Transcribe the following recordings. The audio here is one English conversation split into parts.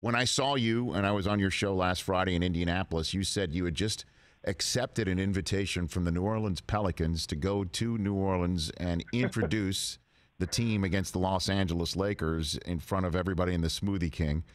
When I saw you and I was on your show last Friday in Indianapolis, you said you had just accepted an invitation from the New Orleans Pelicans to go to New Orleans and introduce the team against the Los Angeles Lakers in front of everybody in the Smoothie King.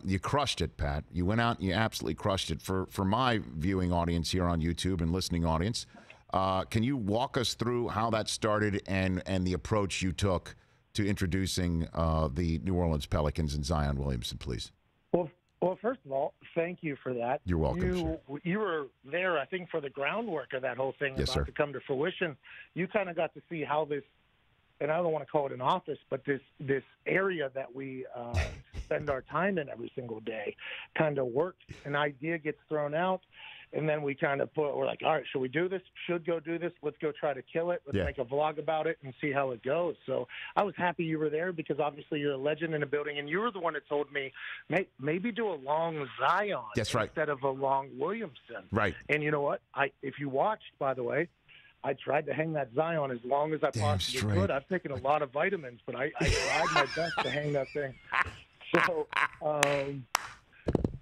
You crushed it, Pat. You went out and you absolutely crushed it. For my viewing audience here on YouTube and listening audience, can you walk us through how that started and the approach you took to introducing the New Orleans Pelicans and Zion Williamson, please? Well, first of all, thank you for that. You're welcome. You were there, I think, for the groundwork of that whole thing to come to fruition. You kind of got to see how this, and I don't want to call it an office, but this area that we spend our time in every single day kind of works. An idea gets thrown out, and then we kind of we're like, all right, should we do this? Should go do this? Let's go try to kill it. Let's make a vlog about it and see how it goes. So I was happy you were there because obviously you're a legend in the building, and you were the one that told me maybe do a long Zion instead of a long Williamson. Right. And you know what? If you watched, by the way, I tried to hang that Zion as long as I possibly could. I've taken a lot of vitamins, but I tried my best to hang that thing. So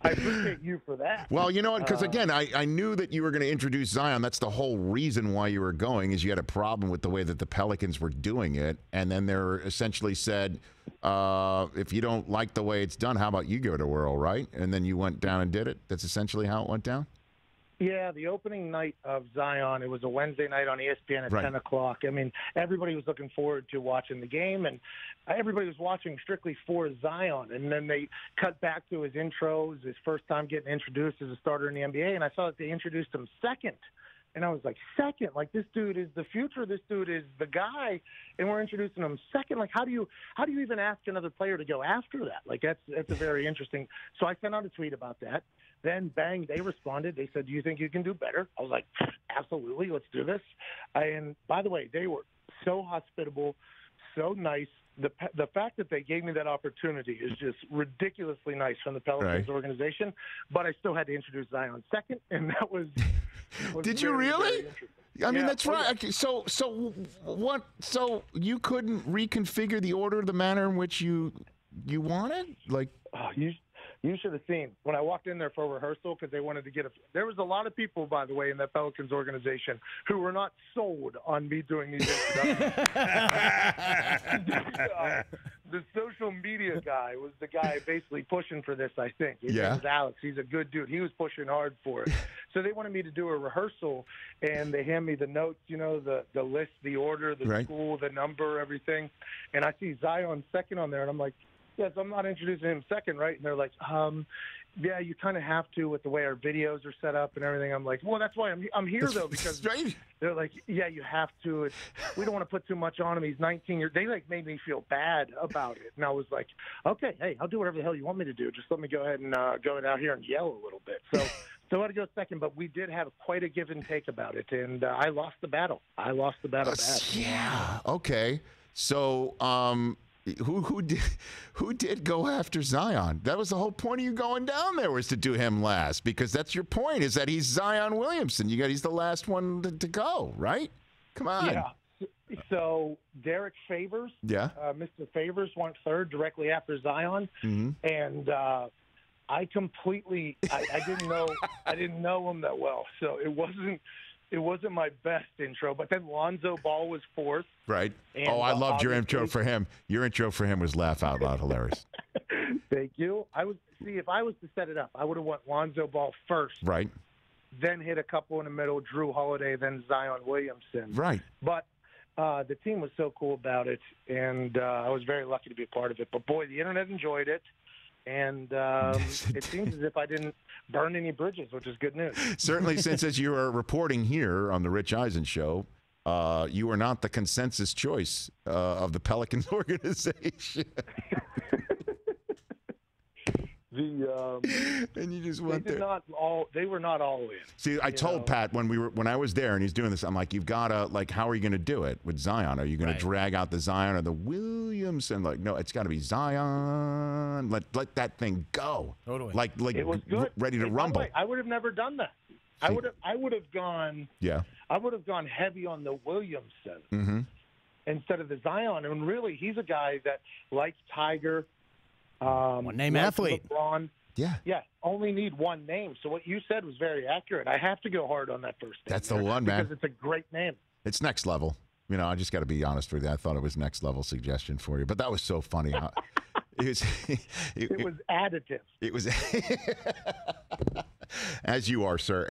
I appreciate you for that. Well, you know what? Because, again, I knew that you were going to introduce Zion. That's the whole reason why you were going, is you had a problem with the way that the Pelicans were doing it. And then they're essentially said, if you don't like the way it's done, how about you give it a whirl, right? And then you went down and did it. That's essentially how it went down? Yeah, the opening night of Zion, it was a Wednesday night on ESPN at 10 o'clock. I mean, everybody was looking forward to watching the game, and everybody was watching strictly for Zion. And then they cut back to his intros, his first time getting introduced as a starter in the NBA, and I saw that they introduced him second. And I was like, second? Like, this dude is the future. This dude is the guy, and we're introducing him second. Like, how do you even ask another player to go after that? Like, that's a very interesting. So I sent out a tweet about that. Then, bang, they responded. They said, do you think you can do better? I was like, absolutely, let's do this. And, by the way, they were so hospitable, so nice. The fact that they gave me that opportunity is just ridiculously nice from the Pelicans organization. But I still had to introduce Zion second, and that was Did you really? I mean, that's right. Okay, so what? So you couldn't reconfigure the order, the manner in which you wanted? Like, you should have seen when I walked in there for rehearsal because they wanted to get there was a lot of people, by the way, in that Pelicans organization who were not sold on me doing these introductions. The social media guy was the guy basically pushing for this, I think. His name is Alex. He's a good dude. He was pushing hard for it. So they wanted me to do a rehearsal, and they hand me the notes, you know, the list, the order, the school, the number, everything. And I see Zion second on there, and I'm like, yes, I'm not introducing him second, right? And they're like, yeah, you kind of have to with the way our videos are set up and everything. I'm like, well, that's why I'm here, though, because they're like, yeah, you have to. We don't want to put too much on him. He's 19 years. They, like, made me feel bad about it. And I was like, okay, hey, I'll do whatever the hell you want me to do. Just let me go ahead and go out here and yell a little bit. So I had to go second, but we did have quite a give and take about it, and I lost the battle. I lost the battle bad. Yeah, okay. So who did go after Zion? That was the whole point of you going down there, was to do him last, because that's your point, is that he's Zion Williamson. He's the last one to go, right? Come on. Yeah. So Derek Favors, Mr. Favors went third directly after Zion, and I completely I didn't know him that well, so it wasn't my best intro. But then Lonzo Ball was fourth. Right. And, I loved your intro for him. Your intro for him was laugh out loud hilarious. Thank you. If I was to set it up, I would have went Lonzo Ball first. Right. Then hit a couple in the middle, Drew Holiday, then Zion Williamson. Right. But the team was so cool about it, and I was very lucky to be a part of it. But, boy, the Internet enjoyed it. And it seems as if I didn't burn any bridges, which is good news. Certainly, since as you are reporting here on the Rich Eisen Show, you are not the consensus choice of the Pelicans organization. And you just went there. They were not all in. See, I told Pat when I was there and he's doing this, I'm like, you've got to, how are you going to do it with Zion? Are you going to drag out the Zion or the Williamson? Like, no, it's got to be Zion. Let that thing go. Totally. Like it was good. Ready to rumble. I would have never done that. I would have gone. Yeah. I would have gone heavy on the Williamson instead of the Zion. And really, he's a guy that, like Tiger, One name athlete. LeBron. Yeah. Yeah, only need one name. So what you said was very accurate. I have to go hard on that first name. That's the one, man. Because it's a great name. It's next level. I just got to be honest with you. I thought it was next level suggestion for you, but that was so funny. Huh? It was additive. It was, as you are, sir.